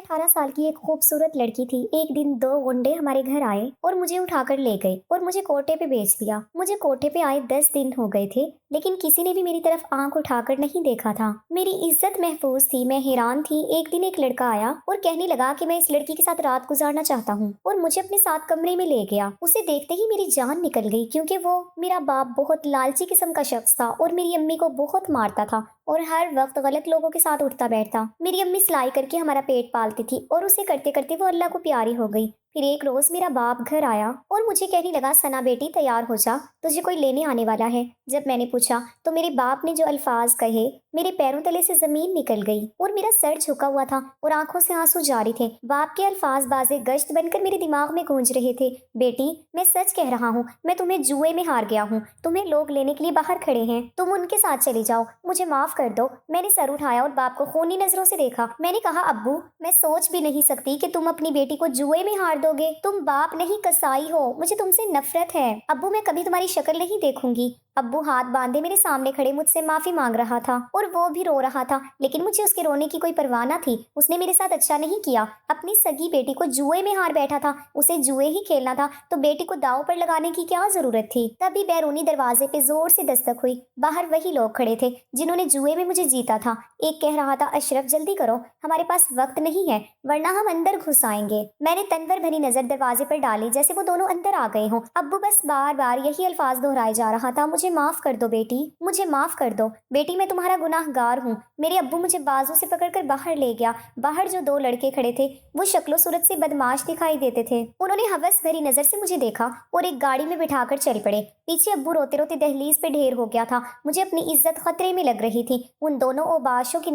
18 साल की एक खूबसूरत लड़की थी। एक दिन दो गुंडे हमारे घर आए और मुझे उठाकर ले गए और मुझे कोठे पे बेच दिया। मुझे कोठे पे आए 10 दिन हो गए थे, लेकिन किसी ने भी मेरी तरफ आंख उठाकर नहीं देखा था। मेरी इज्जत महफूज थी, मैं हैरान थी। एक दिन एक लड़का आया और कहने लगा कि मैं इस लड़की के साथ रात गुजारना चाहता हूँ और मुझे अपने साथ कमरे में ले गया। उसे देखते ही मेरी जान निकल गई, क्योंकि वो मेरा बाप बहुत लालची किस्म का शख्स था और मेरी अम्मी को बहुत मारता था और हर वक्त गलत लोगों के साथ उठता बैठता। मेरी अम्मी सिलाई करके हमारा पेट पालती थी और उसे करते करते वो अल्लाह को प्यारी हो गई। फिर एक रोज मेरा बाप घर आया और मुझे कहने लगा, सना बेटी तैयार हो जा, तुझे कोई लेने आने वाला है। जब मैंने पूछा तो मेरे बाप ने जो अल्फाज कहे, मेरे पैरों तले से जमीन निकल गई और मेरा सर झुका हुआ था और आंखों से आंसू जारी थे। बाप के अल्फाज बाजे गश्त बनकर मेरे दिमाग में गूंज रहे थे। बेटी, मैं सच कह रहा हूँ, मैं तुम्हें जुए में हार गया हूँ। तुम्हें लोग लेने के लिए बाहर खड़े हैं, तुम उनके साथ चली जाओ, मुझे माफ कर दो। मैंने सर उठाया और बाप को खूनी नजरों से देखा। मैंने कहा, अब्बू, मैं सोच भी नहीं सकती कि तुम अपनी बेटी को जुए में हार दोगे। तुम बाप नहीं कसाई हो, मुझे तुमसे नफरत है। अब्बू, मैं कभी तुम्हारी शक्ल नहीं देखूंगी। अब्बू हाथ बांधे मेरे सामने खड़े मुझसे माफी मांग रहा था और वो भी रो रहा था, लेकिन मुझे उसके रोने की कोई परवाह न थी। उसने मेरे साथ अच्छा नहीं किया, अपनी सगी बेटी को जुए में हार बैठा था। उसे जुए ही खेलना था तो बेटी को दाव पर लगाने की क्या जरूरत थी। तभी बैरूनी दरवाजे पे जोर से दस्तक हुई। बाहर वही लोग खड़े थे जिन्होंने जुए में मुझे जीता था। एक कह रहा था, अशरफ जल्दी करो, हमारे पास वक्त नहीं है वरना हम अंदर घुस आएंगे। मैंने तनवर भरी नजर दरवाजे पर डाली, जैसे वो दोनों अंदर आ गए हों। अब्बू बस बार बार यही अल्फाज दोहराए जा रहा था, मुझे माफ कर दो बेटी, मुझे माफ कर दो बेटी, मैं तुम्हारा गुनाहगार हूँ। मेरे अब्बू मुझे बाजू से पकड़कर बाहर ले गया। बाहर जो दो लड़के खड़े थे वो शक्लो सूरत से बदमाश दिखाई देते थे। उन्होंने हवस भरी नजर से मुझे देखा और एक गाड़ी में बिठाकर चल पड़े। पीछे अब्बू रोते रोते दहलीज पे ढेर हो गया था। मुझे अपनी इज्जत खतरे में लग रही थी। उन दोनों ओबाशों की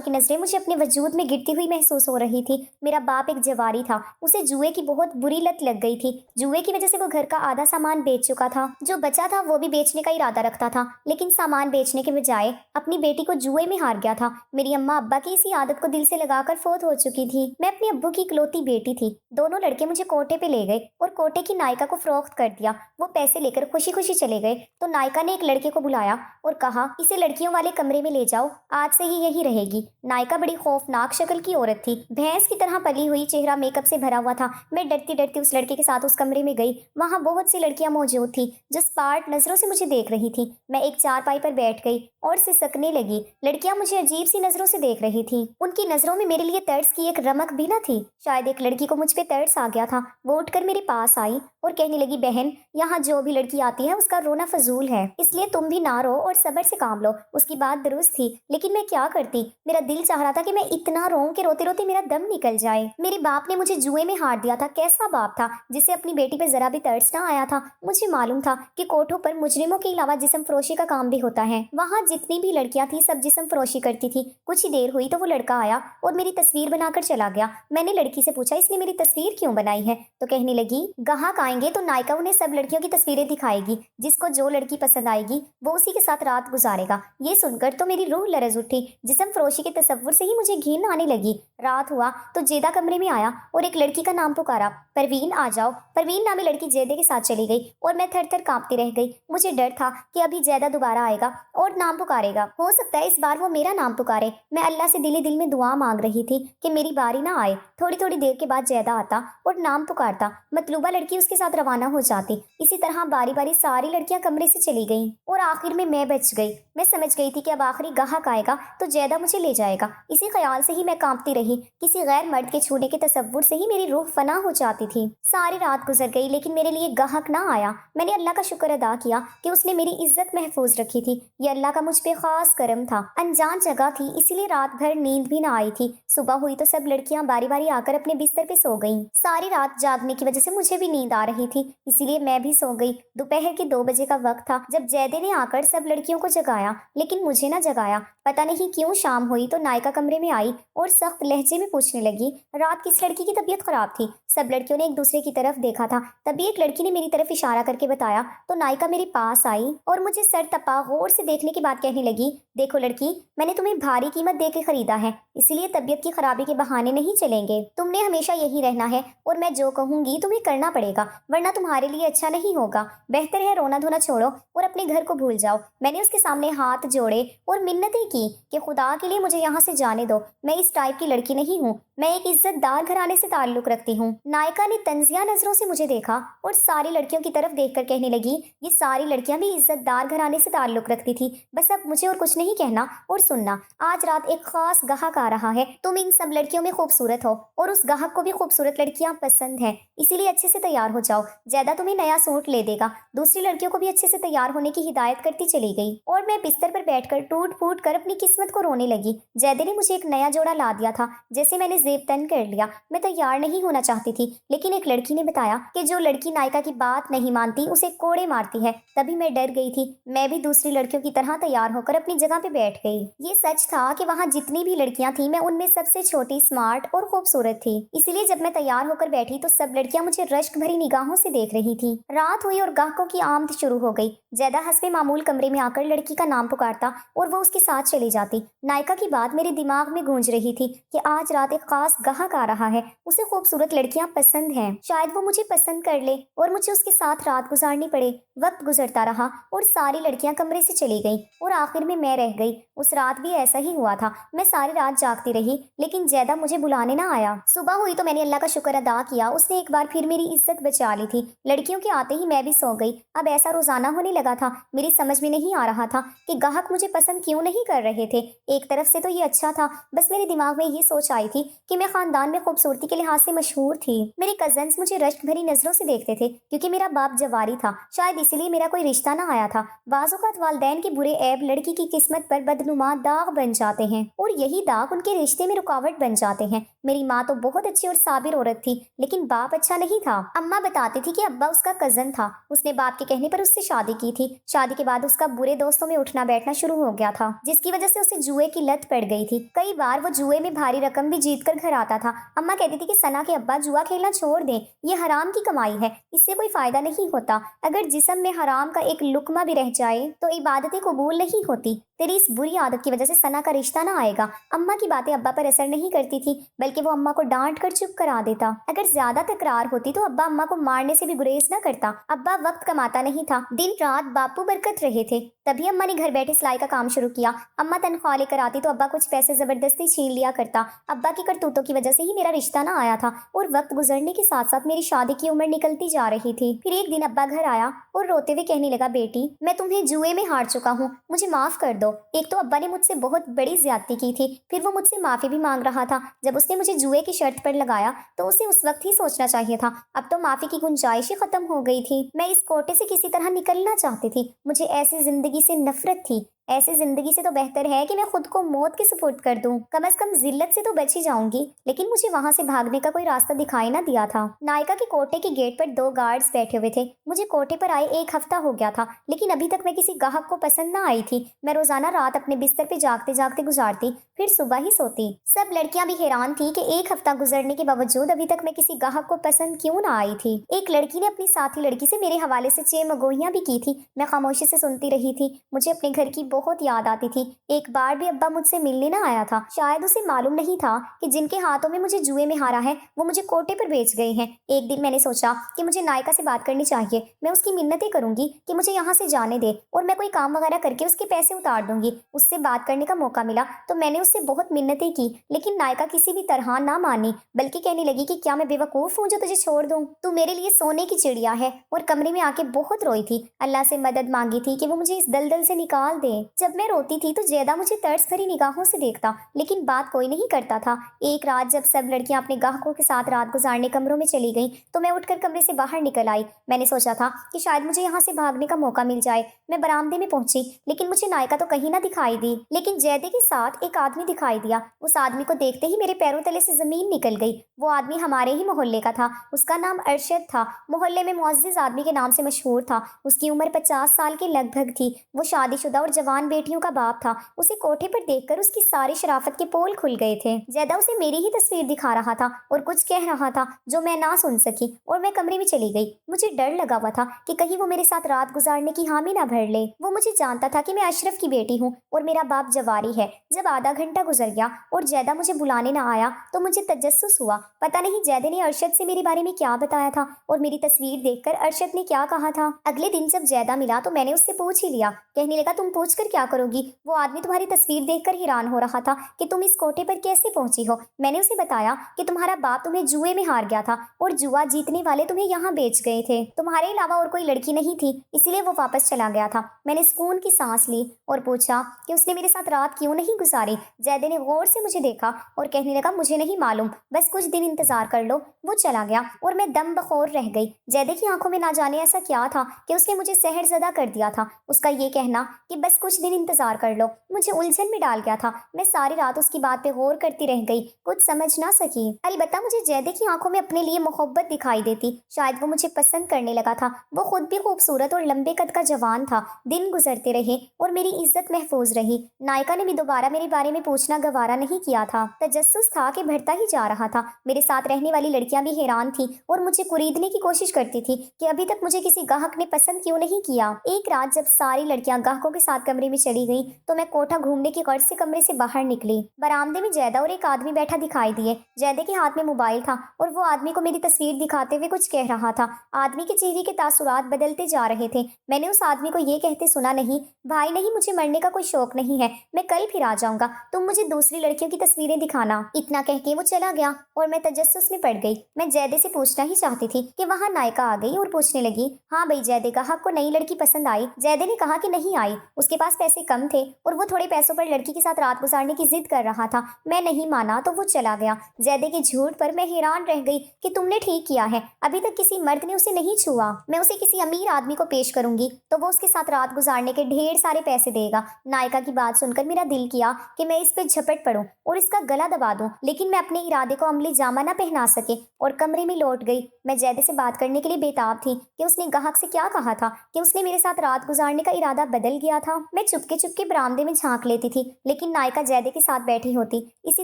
नजरें मुझे अपने वजूद में गिरती हुई महसूस हो रही थी। मेरा बाप एक जवारी था, उसे जुए की बहुत बुरी लत लग गई थी। जुए की वजह से वो घर का आधा सामान बेच चुका था, जो बचा था वो भी बेचने का इरादा रखता था, लेकिन सामान बेचने के बजाय अपनी बेटी को जुए में हार गया था। मेरी अम्मा अब्बा की इसी आदत को दिल से लगाकर फोत हो चुकी थी। मैं अपने अब्बू की इकलौती बेटी थी। दोनों लड़के मुझे कोटे पे ले गए और कोटे की नायिका को फरोख्त कर दिया। वो पैसे लेकर खुशी खुशी चले गए तो नायिका ने एक लड़के को बुलाया और कहा, इसे लड़कियों वाले कमरे में ले जाओ, आज से ही यही रहेगी। नायिका बड़ी खौफनाक शक्ल की औरत थी, भैंस की तरह पली हुई, चेहरा मेकअप से भरा हुआ था। मैं डरती डरती उस लड़के के साथ उस कमरे में गई। वहां बहुत सी लड़कियां मौजूद थी जो स्पार्ट नजरों से मुझे देख रही थी। मैं एक चारपाई पर बैठ गई और सिसकने लगी। लड़कियां मुझे अजीब सी नजरों से देख रही थी। उनकी नजरों में मेरे लिए तर्स की एक रमक भी न थी। शायद एक लड़की को मुझ पे तरस आ गया था। वो उठकर मेरे पास आई और कहने लगी, बहन, यहाँ जो भी लड़की आती है उसका रोना फजूल है, इसलिए तुम भी ना रो और सब्र से काम लो। उसकी बात दुरुस्त थी, लेकिन मैं क्या करती। मेरा दिल चाह रहा था कि मैं इतना रोऊं कि रोते रोते मेरा दम निकल जाए। मेरे बाप ने मुझे जुए में हार दिया था। कैसा बाप था जिसे अपनी बेटी पे जरा भी तरस ना आया था। मुझे मालूम था कि कोठों पर मुजरिमों के अलावा जिस्म फरोशी का काम भी होता है। वहाँ जितनी भी लड़कियां थी सब जिस्म फरोशी करती थी। कुछ ही देर हुई तो वो लड़का आया और मेरी तस्वीर बनाकर चला गया। मैंने लड़की से पूछा, इसने मेरी तस्वीर क्यों बनाई है? तो कहने लगी, ग्राहक आएंगे तो नायिका उन्हें सब लड़कियों की तस्वीरें दिखाएगी, जिसको जो लड़की पसंद आएगी वो उसी के साथ रात गुजारेगा। ये सुनकर तो मेरी रूह लरज उठी। जिस्म फरोशी के तस्वुर से ही मुझे घिन आने लगी। रात हुआ तो जेदा कमरे में आया और एक लड़की का नाम पुकारा, परवीन आ जाओ। परवीन नामी लड़की जेदे के साथ चली गई और मैं थर थर कांपती रह गई। मुझे डर था कि अभी जैदा दोबारा आएगा और नाम पुकारेगा। हो सकता है इस बार वो मेरा नाम पुकारे। मैं अल्लाह से दिल ही दिल में दुआ मांग रही थी कि मेरी बारी ना आए। थोड़ी थोड़ी देर के बाद जैदा आता और नाम पुकारता, मतलूबा लड़की उसके साथ रवाना हो जाती। इसी तरह बारी बारी सारी लड़कियां कमरे से चली गईं और आखिर में मैं बच गई। मैं समझ गई थी कि अब आखिरी गाहक आएगा तो जैदा मुझे ले जाएगा। इसी ख्याल से ही मैं कांपती रही। किसी गैर मर्द के छूने के तसव्वुर से ही मेरी रूह फना हो जाती थी। सारी रात गुजर गई लेकिन मेरे लिए गाहक ना आया। मैंने अल्लाह का शुक्र अदा किया कि उसने मेरी इज्जत महफूज रखी थी। ये अल्लाह का मुझ पे खास करम था। अनजान जगह थी, इसीलिए रात भर नींद भी ना आई थी। सुबह हुई तो सब लड़कियां बारी बारी आकर अपने बिस्तर पे सो गईं। सारी रात जागने की वजह से मुझे भी नींद आ रही थी, इसीलिए मैं भी सो गई। दोपहर के 2 बजे का वक्त था जब जैदे ने आकर सब लड़कियों को जगाया, लेकिन मुझे ना जगाया। पता नहीं क्यों शाम हुई तो नायिका कमरे में आई और सख्त लहजे में पूछने लगी, रात किस लड़की की तबीयत खराब थी? सब लड़कियों ने एक दूसरे की तरफ देखा था। तभी एक लड़की ने मेरी तरफ इशारा करके बताया तो नायिका मेरे पास आई और मुझे सर तपा गौर से देखने के बाद कहने लगी, देखो लड़की, मैंने तुम्हें भारी कीमत दे के खरीदा है, इसलिए तबीयत की खराबी के बहाने नहीं चलेंगे। तुमने हमेशा यही रहना है और मैं जो कहूंगी तुम्हें करना पड़ेगा, वरना तुम्हारे लिए अच्छा नहीं होगा। बेहतर है रोना धोना छोड़ो और अपने घर को भूल जाओ। मैंने उसके सामने ہاتھ جوڑے اور منتیں کی کہ خدا کے لیے مجھے یہاں سے جانے دو، میں اس ٹائپ کی لڑکی نہیں ہوں، میں ایک عزت دار گھرانے سے تعلق رکھتی ہوں۔ نائکا نے طنزیہ نظروں سے مجھے دیکھا اور ساری لڑکیوں کی طرف دیکھ کر کہنے لگی، یہ ساری لڑکیاں بھی عزت دار گھرانے سے تعلق رکھتی تھی، بس اب مجھے اور کچھ نہیں کہنا اور سننا، آج رات ایک خاص گاہک آ رہا ہے، تم ان سب لڑکیوں میں خوبصورت ہو اور اس گاہک کو بھی خوبصورت لڑکیاں پسند ہیں، اسی لیے اچھے سے تیار ہو جاؤ، زیادہ تمہیں نیا سوٹ لے دے گا۔ دوسری لڑکیوں کو بھی اچھے سے تیار ہونے کی ہدایت کرتی چلی گئی اور میں بستر پر بیٹھ کر ٹوٹ پھوٹ کر اپنی قسمت کو رونے لگی۔ جیدے نے مجھے ایک نیا جوڑا لا دیا تھا، جیسے میں نے زیب تن کر لیا، میں تیار نہیں ہونا چاہتی تھی، لیکن ایک لڑکی نے بتایا کہ جو لڑکی نائکا کی بات نہیں مانتی اسے کوڑے مارتی ہے، تبھی میں ڈر گئی تھی، میں بھی دوسری لڑکیوں کی طرح تیار ہو کر اپنی جگہ پہ بیٹھ گئی۔ یہ سچ تھا کہ وہاں جتنی بھی لڑکیاں تھیں میں ان میں سب سے چھوٹی، اسمارٹ اور خوبصورت تھی، اسی لیے جب میں تیار ہو کر بیٹھی تو سب لڑکیاں مجھے رشک بھری نگاہوں سے دیکھ رہی تھی۔ رات ہوئی اور گاہکوں کی آمد شروع ہو گئی۔ زیادہ حسب معمول کمرے میں آ کر لڑکی کا نام پکارتا اور وہ اس کے ساتھ چلی جاتی۔ نائکا کی بات میرے دماغ میں گونج رہی تھی کہ آج رات ایک خاص گاہک آ رہا ہے، اسے خوبصورت لڑکیاں پسند ہیں، شاید وہ مجھے پسند کر لے اور مجھے اس کے ساتھ رات گزارنی پڑے۔ وقت گزرتا رہا اور ساری لڑکیاں کمرے سے چلی گئیں اور آخر میں رہ گئی۔ اس رات بھی ایسا ہی ہوا تھا، میں ساری رات جاگتی رہی لیکن زیادہ مجھے بلانے نہ آیا۔ صبح ہوئی تو میں نے اللہ کا شکر ادا کیا، اس نے ایک بار پھر میری عزت بچا لی تھی۔ لڑکیوں کے آتے ہی میں بھی سو گئی۔ اب ایسا روزانہ ہونے لگا تھا، میری سمجھ میں نہیں آ رہا تھا کہ گاہک مجھے پسند کیوں نہیں کر رہے تھے۔ ایک طرف سے تو یہ اچھا تھا، بس میرے دماغ میں یہ سوچ آئی تھی کہ میں خاندان میں خوبصورتی کے لحاظ سے مشہور تھی۔ میرے کزنز مجھے رشک بھری نظروں سے دیکھتے تھے کیونکہ میرا باپ جواری تھا، شاید اسی لیے میرا کوئی رشتہ نہ آیا تھا۔ بعض اوقات والدین کے برے عیب لڑکی کی قسمت پر بدنما داغ بن جاتے ہیں اور یہی داغ ان کے رشتے میں رکاوٹ بن جاتے ہیں۔ میری ماں تو بہت اچھی اور صابر عورت تھی لیکن باپ اچھا نہیں تھا۔ اماں بتاتی تھی کہ ابا اس کا کزن تھا، اس نے باپ کے کہنے پر اس سے شادی کی تھی۔ شادی کے بعد اس کا برے دوستوں میں اٹھنا بیٹھنا شروع ہو گیا تھا، جس کی وجہ سے اسے جوئے کی لت پڑ گئی تھی۔ کئی بار وہ جوئے میں بھاری رقم بھی جیت کر گھر آتا تھا۔ اماں کہتی تھی کہ ثنا کے ابا جوا کھیلنا چھوڑ دیں، یہ حرام کی کمائی ہے، اس سے کوئی فائدہ نہیں ہوتا، اگر جسم میں حرام کا ایک لقمہ بھی رہ جائے تو عبادتیں قبول نہیں ہوتی، تیری اس بری عادت کی وجہ سے ثنا کا رشتہ نہ آئے گا۔ اماں کی باتیں ابا پر اثر نہیں کرتی تھی بلکہ وہ اماں کو ڈانٹ کر چپ کرا دیتا۔ اگر زیادہ تکرار ہوتی تو ابا اماں کو مارنے سے بھی گریز نہ کرتا۔ ابا وقت کماتا نہیں تھا، دن رات باپو برکت رہے تھے، تبھی اماں نے گھر بیٹھے سلائی کا کام شروع کیا۔ اماں تنخواہ لے کر آتی تو ابا کچھ پیسے زبردستی چھین لیا کرتا۔ ابا کی کرتوتوں کی وجہ سے ہی میرا رشتہ نہ آیا تھا اور وقت گزرنے کے ساتھ ساتھ میری شادی کی عمر نکلتی جا رہی تھی۔ پھر ایک دن ابا گھر آیا اور روتے ہوئے کہنے لگا، بیٹی میں تمہیں جوئے میں ہار چکا ہوں، مجھے معاف کر دو۔ ایک تو ابا نے مجھ سے بہت بڑی زیادتی کی تھی، پھر وہ مجھ سے معافی بھی مانگ رہا تھا۔ جب اس نے مجھے جوئے کی شرط پر لگایا تو اسے اس وقت ہی سوچنا چاہیے تھا، اب تو معافی کی گنجائش ہی ختم ہو گئی تھی۔ میں اس کوٹے سے کسی طرح نکلنا چاہتی تھی، مجھے ایسی زندگی سے نفرت تھی۔ ایسی زندگی سے تو بہتر ہے کہ میں خود کو موت کے سپرد کر دوں، کم از کم ذلت سے تو بچ ہی جاؤں گی، لیکن مجھے وہاں سے بھاگنے کا کوئی راستہ دکھائی نہ دیا تھا۔ نائکا کے کوٹے کے گیٹ پر 2 گارڈز بیٹھے ہوئے تھے۔ مجھے کوٹے پر آئے 1 ہفتہ ہو گیا تھا لیکن ابھی تک میں کسی گاہک کو پسند نہ آئی تھی۔ میں روزانہ رات اپنے بستر پہ جاگتے جاگتے گزارتی، پھر صبح ہی سوتی۔ سب لڑکیاں بھی حیران تھی کہ 1 ہفتہ گزرنے کے باوجود ابھی تک میں کسی گاہک کو پسند کیوں نہ آئی تھی۔ ایک لڑکی نے اپنی ساتھی لڑکی سے میرے حوالے سے 6 مگوہیاں بھی کی تھی، میں خاموشی سے سنتی رہی تھی۔ مجھے اپنے گھر کی بہت یاد آتی تھی۔ ایک بار بھی ابا مجھ سے ملنے نہ آیا تھا، شاید اسے معلوم نہیں تھا کہ جن کے ہاتھوں میں مجھے جوئے میں ہارا ہے وہ مجھے کوٹے پر بیچ گئے ہیں۔ ایک دن میں نے سوچا کہ مجھے نائکا سے بات کرنی چاہیے، میں اس کی منتیں کروں گی کہ مجھے یہاں سے جانے دے اور میں کوئی کام وغیرہ کر کے اس کے پیسے اتار دوں گی۔ اس سے بات کرنے کا موقع ملا تو میں نے اس سے بہت منتیں کی لیکن نائکا کسی بھی طرح نہ مانی، بلکہ کہنے لگی کہ کیا میں بے وقوف ہوں جو تجھے چھوڑ دوں، تو میرے لیے سونے کی چڑیا ہے، اور کمرے میں آ کے بہت روئی تھی، اللہ سے مدد مانگی تھی کہ وہ مجھے اس دلدل سے نکال دے۔ جب میں روتی تھی تو زیادہ مجھے ترس بھری نگاہوں سے دیکھتا لیکن بات کوئی نہیں کرتا تھا۔ ایک رات جب سب لڑکیاں اپنے گاہکوں کے ساتھ رات گزارنے کمروں میں چلی گئیں تو میں اٹھ کر کمرے سے باہر نکل آئی۔ میں نے سوچا تھا کہ شاید مجھے یہاں سے بھاگنے کا موقع مل جائے۔ میں برآمدے میں پہنچی لیکن مجھے نائکا تو کہیں نہ دکھائی دی، لیکن جیدے کے ساتھ ایک آدمی دکھائی دیا۔ اس آدمی کو دیکھتے ہی میرے پیروں تلے سے زمین نکل گئی۔ وہ آدمی ہمارے ہی محلے کا تھا، اس کا نام ارشد تھا، محلے میں معزز آدمی کے نام سے مشہور تھا۔ اس کی عمر 50 سال کے لگ بھگ تھی، وہ شادی شدہ اور جوان بیٹیوں کا باپ تھا۔ اسے کوٹھے پر دیکھ کر اس کی ساری شرافت کے پول کھل گئے تھے۔ زیادہ اسے میری ہی تصویر دکھا رہا تھا اور کچھ کہہ رہا تھا جو میں نہ سن سکی اور میں کمرے میں چلی گئی۔ مجھے ڈر لگا ہوا تھا کہ کہیں وہ میرے ساتھ رات گزارنے کی حامی نہ بھر لے۔ وہ مجھے جانتا تھا کہ میں اشرف کی بیٹی ہوں اور میرا باپ جواری ہے۔ جب آدھا گھنٹہ گزر گیا اور زیادہ مجھے بلانے نہ آیا تو مجھے تجسس ہوا، پتہ نہیں زیادہ نے ارشد سے میرے بارے میں کیا بتایا تھا اور میری تصویر دیکھ کر ارشد نے کیا کہا تھا۔ اگلے دن جب زیادہ ملا تو میں نے اس سے پوچھ ہی لیا، کہنے لگا تم پوچھ کر कर क्या करोगी? वो आदमी तुम्हारी तस्वीर देखकर हैरान हो रहा था कि तुम इस कोठे पर कैसे पहुंची हो। मैंने उसे बताया कि तुम्हारा बाप तुम्हें जुए में हार गया था और जुआ जीतने वाले तुम्हें यहाँ बेच गए थे। तुम्हारे अलावा और कोई लड़की नहीं थी, इसीलिए वो वापस चला गया था। मैंने सुकून की सांस ली और पूछा कि उसने मेरे साथ रात क्यों नहीं गुजारी। जैदे ने गौर से मुझे देखा और कहने लगा, मुझे नहीं मालूम, बस कुछ दिन इंतजार कर लो। वो चला गया और मैं दम बखौर रह गई। जैदे की आंखों में ना जाने ऐसा क्या था कि उसने मुझे सहरज़दा कर दिया था। उसका ये कहना कि बस कुछ दिन इंतजार कर लो मुझे उलझन में डाल गया था। मैं सारी रात उसकी बात पे गौर करती रह गई, कुछ समझ ना सकी। अलबत्ता मुझे जैदे की आंखों में अपने लिए मोहब्बत दिखाई देती। शायद वो मुझे पसंद करने लगा था। वो खुद भी खूबसूरत और लंबे कद का जवान था। दिन गुजरते रहे और मेरी इज्जत महफूज रही। नायका ने भी दोबारा मेरे बारे में पूछना गवारा नहीं किया था। तजस्सुस था कि बढ़ता ही जा रहा था। मेरे साथ रहने वाली लड़कियां भी हैरान थी और मुझे कुरीदने की कोशिश करती थी कि अभी तक मुझे किसी गाहक ने पसंद क्यों नहीं किया। एक रात जब सारी लड़कियां गाहकों के साथ कमरे में चली गईं, तो मैं कोठा घूमने की गर्ज से कमरे से बाहर निकली। बरामदे में जैदा और एक आदमी बैठा दिखाई दिए। जैदे के हाथ में मोबाइल था और वो आदमी को मेरी तस्वीर दिखाते हुए कुछ कह रहा था। आदमी के चेहरे के तासुरात बदलते जा रहे थे। मैंने उस आदमी को ये कहते सुना, नहीं भाई नहीं, मुझे मरने का कोई शौक नहीं है, मैं कल फिर आ जाऊंगा, तुम मुझे दूसरी लड़कियों की तस्वीरें दिखाना। इतना कह के वो चला गया और मैं तजस्सुस में पड़ गई। मैं जैदे से पूछना ही चाहती थी कि वहाँ नायका आ गई और पूछने लगी, हाँ भाई जैदे, गाहक को नई लड़की पसंद आई? जैदे ने कहा कि नहीं आई, उसके पास पैसे कम थे और वो थोड़े पैसों पर लड़की के साथ रात गुजारने की जिद कर रहा था। मैं नहीं माना तो वो चला गया। जैदे के झूठ पर मैं हैरान रह गई कि तुमने ठीक किया है, अभी तक किसी मर्द ने उसे नहीं छुआ। मैं उसे किसी अमीर आदमी को पेश करूंगी तो वो उसके साथ रात गुजारने के ढेर सारे पैसे देगा। नायका की बात सुनकर मेरा दिल किया कि मैं इस पे झपट पड़ूं और इसका गला दबा दूं, लेकिन मैं अपने इरादे को अमली जामा ना पहना सके और कमरे में लौट गई। मैं जैदे से बात करने के लिए बेताब थी कि उसने गाहक से क्या कहा था कि उसने मेरे साथ रात गुजारने का इरादा बदल गया था। मैं चुपके चुपके बरामदे में झांक लेती थी, लेकिन नायका जैदे के साथ बैठी होती। इसी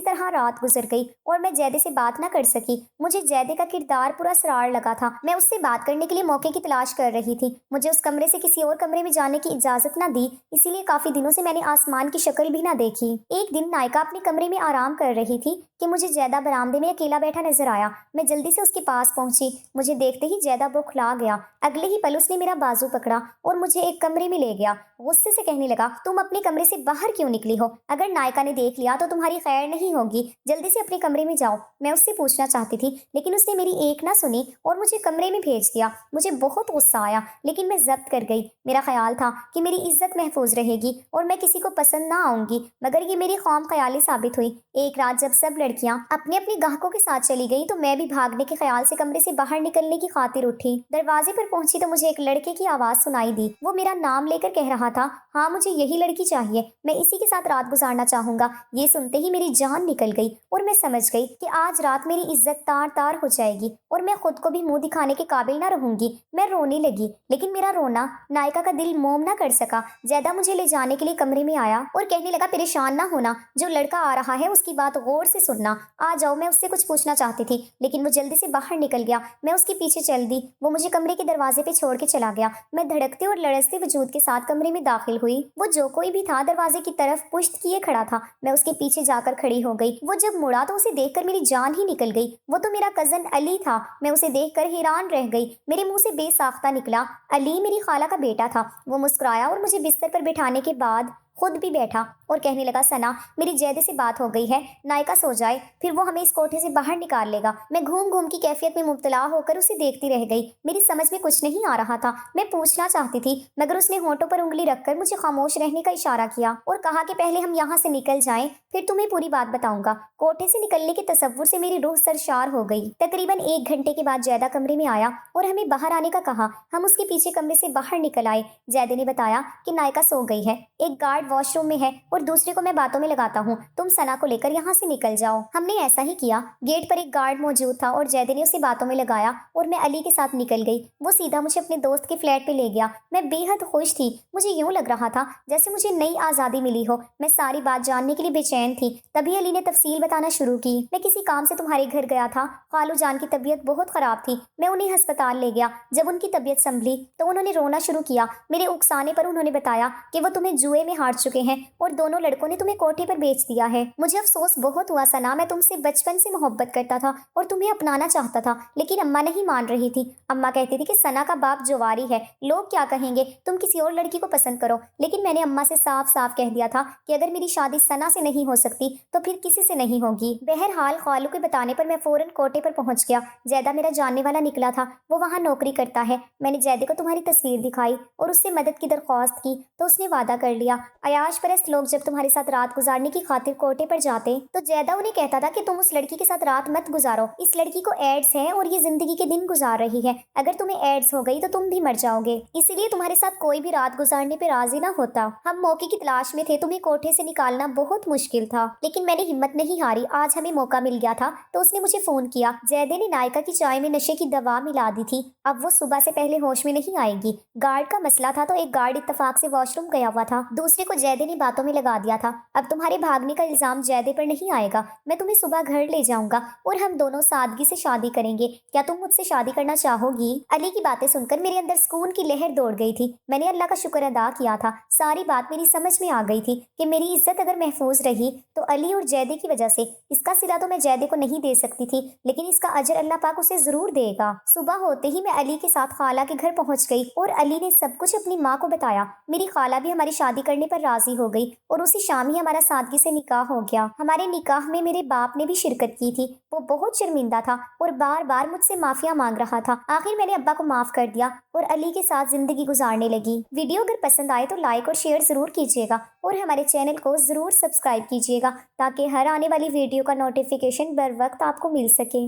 तरह रात गुजर गई और मैं जैदे से बात ना कर सकी। मुझे जैदे का किरदार पूरा सरार लगा था। मैं उससे बात करने के लिए मौके की तलाश कर रही थी। मुझे उस कमरे से किसी और कमरे में जाने की इजाजत ना दी, इसीलिए काफी दिनों से मैंने आसमान की शक्ल भी ना देखी। एक दिन नायका अपने कमरे में आराम कर रही थी कि मुझे जैदा बरामदे में अकेला बैठा नजर आया। मैं जल्दी से उसके पास पहुंची। मुझे देखते ही जैदा बौखला गया। अगले ही पल उसने मेरा बाजू पकड़ा और मुझे एक कमरे में ले गया। गुस्से से कहने लगा, तुम अपने कमरे से बाहर क्यों निकली हो? अगर नायका ने देख लिया तो तुम्हारी खैर नहीं होगी, जल्दी से अपने कमरे में जाओ। मैं उससे पूछना चाहती थी, लेकिन उसने मेरी एक ना सुनी और मुझे कमरे में भेज दिया। मुझे बहुत गुस्सा आया, लेकिन मैं जब्त कर गई। मेरा ख्याल था कि मेरी इज्जत महफूज रहेगी और मैं किसी को पसंद ना आऊंगी, मगर ये मेरी ख्वाम ख्याली साबित हुई। एक रात जब सब लड़कियां अपने अपने गाहकों के साथ चली गई तो मैं भी भागने के ख्याल से कमरे से बाहर निकलने की खातिर उठी। दरवाजे पर पहुंची तो मुझे एक लड़के की आवाज सुनाई दी। वो मेरा नाम लेकर कह रहा था, हाँ मुझे यही लड़की चाहिए, मैं इसी के साथ रात गुजारना चाहूंगा। ये सुनते ही मेरी जान निकल गई और मैं समझ गई कि आज रात मेरी इज्जत तार तार हो जाएगी और मैं खुद को भी मुंह दिखाने के काबिल ना रहूंगी। मैं रोने लगी, लेकिन मेरा रोना नायका का दिल मोम ना कर सका। जैदा मुझे ले जाने के लिए कमरे में आया और कहने लगा, परेशान ना होना, जो लड़का आ रहा है उसकी बात गौर से सुनना, आ जाओ। मैं उससे कुछ पूछना चाहती थी, लेकिन वो जल्दी से बाहर निकल गया। मैं उसके पीछे चल दी। वो मुझे कमरे के दरवाजे पे छोड़ के चला गया। मैं धड़कते और लड़सते वजूद के साथ कमरे में दाखिल हुई। वो जो कोई भी था दरवाजे की तरफ पुश्त किए खड़ा था। मैं उसके पीछे जाकर खड़ी हो गई। वो जब मुड़ा तो उसे देखकर मेरी जान ही निकल गई। वो तो मेरा कजन अली था। मैं उसे देखकर हैरान रह गई। मेरे मुंह से बेसाख्ता निकला, अली मेरी खाला का बेटा था। वो मुस्कुराया और मुझे बिस्तर पर बिठाने के बाद खुद भी बैठा और कहने लगा, सना मेरी जैदे से बात हो गई है, नायका सो जाए, फिर वो हमें इस कोठे से बाहर निकाल लेगा। मैं घूम घूम की कैफियत में मुब्तला होकर उसे देखती रह गई। मेरी समझ में कुछ नहीं आ रहा था। मैं पूछना चाहती थी, मगर उसने होठों पर उंगली रखकर मुझे खामोश रहने का इशारा किया और कहा कि पहले हम यहाँ से निकल जाएं, फिर तुम्हें पूरी बात बताऊंगा। कोठे से निकलने के तसव्वुर से मेरी रूह सरशार हो गई। तकरीबन 1 घंटे के बाद जैदा कमरे में आया और हमें बाहर आने का कहा। हम उसके पीछे कमरे से बाहर निकल आए। जैदे ने बताया कि नायका सो गई है, एक गार्ड वॉशरूम में है और दूसरे को मैं बातों में लगाता हूँ, तुम सना को लेकर यहाँ से निकल जाओ। हमने ऐसा ही किया। गेट पर एक गार्ड मौजूद था और जैदे ने उसे बातों में लगाया और मैं अली के साथ निकल गई। वो सीधा मुझे अपने दोस्त के फ्लैट पे ले गया। मैं बेहद खुश थी। मुझे यूं लग रहा था जैसे मुझे नई आज़ादी मिली हो। मैं सारी बात जानने के लिए बेचैन थी। तभी अली ने तफसील बताना शुरू की। मैं किसी काम से तुम्हारे घर गया था, खालू जान की तबीयत बहुत ख़राब थी, मैं उन्हें अस्पताल ले गया। जब उनकी तबीयत संभली तो उन्होंने रोना शुरू किया। मेरे उकसाने पर उन्होंने बताया कि वो तुम्हें जुए में हार चुके हैं और दोनों लड़कों ने तुम्हें कोठे पर बेच दिया है। मुझे अफसोस बहुत हुआ सना, मैं तुमसे बचपन से मोहब्बत करता था और तुम्हें अपनाना चाहता था, लेकिन अम्मा नहीं मान रही थी। अम्मा कहती थी कि सना का बाप जुआरी है, लोग क्या कहेंगे, तुम किसी और लड़की को पसंद करो। लेकिन मैंने अम्मा से साफ साफ कह दिया था कि अगर मेरी शादी सना से नहीं हो सकती तो फिर किसी से नहीं होगी। बहरहाल खालू के बताने पर मैं फौरन कोटे पर पहुंच गया। जैदा मेरा जानने वाला निकला था, वो वहाँ नौकरी करता है। मैंने जैदे को तुम्हारी तस्वीर दिखाई और उससे मदद की दरख्वास्त की तो उसने वादा कर लिया। अयाश परस्त लोग जब तुम्हारे साथ रात गुजारने की खातिर कोटे पर जाते तो जैदा उन्हें कहता था कि तुम उस लड़की के साथ रात मत गुजारो, इस लड़की को एड्स है और ये जिंदगी के दिन गुजार रही है, अगर तुम्हें एड्स हो गई तो तुम भी मर जाओगे, इसीलिए तुम्हारे साथ कोई भी रात गुजारने पे राजी ना होता। हम मौके की तलाश में थे, तुम्हें कोठे से निकालना बहुत मुश्किल था, लेकिन मैंने हिम्मत नहीं हारी। आज हमें मौका मिल गया था तो उसने मुझे फोन किया। जैदे ने नायका की चाय में नशे की दवा मिला दी थी, अब वो सुबह से पहले होश में नहीं आएगी। गार्ड का मसला था तो एक गार्ड इत्तेफाक से वॉशरूम गया हुआ था, दूसरे को जैदे ने बातों में लगा दिया था। अब तुम्हारे भागने का इल्जाम जैदे पर नहीं आएगा, मैं तुम्हें सुबह घर ले जाऊंगा और हम दोनों सादगी से शादी करेंगे। क्या तुम मुझसे शादी करना चाहोगी? अली की बातें सुनकर मेरे अंदर सुकून की लहर दौड़ गई थी। मैंने अल्लाह का शुक्र अदा किया था। सारी बात मेरी समझ में आ गई थी कि मेरी इज्जत अगर महफूज रही तो अली और जैदे की वजह से। इसका सिला तो मैं जैदे को नहीं दे सकती थी, लेकिन इसका अजर अल्लाह पाक उसे जरूर देगा। सुबह होते ही मैं अली के साथ खाला के घर पहुंच गई और अली ने सब कुछ अपनी माँ को बताया। मेरी खाला भी हमारी शादी करने पर राजी हो गई और उसी शाम ही हमारा सादगी से निकाह हो गया। हमारे निकाह में मेरे बाप ने भी शिरकत की थी। वो बहुत शर्मिंदा था और बार बार मुझसे माफिया मांग रहा था। आखिर मैंने अब्बा को माफ कर दिया और अली के साथ जिंदगी गुजारने लगी। वीडियो अगर पसंद आए तो लाइक और शेयर जरूर कीजिएगा और हमारे चैनल को जरूर सब्सक्राइब कीजिएगा ताकि हर आने वाली वीडियो का नोटिफिकेशन बर वक्त आपको मिल सके।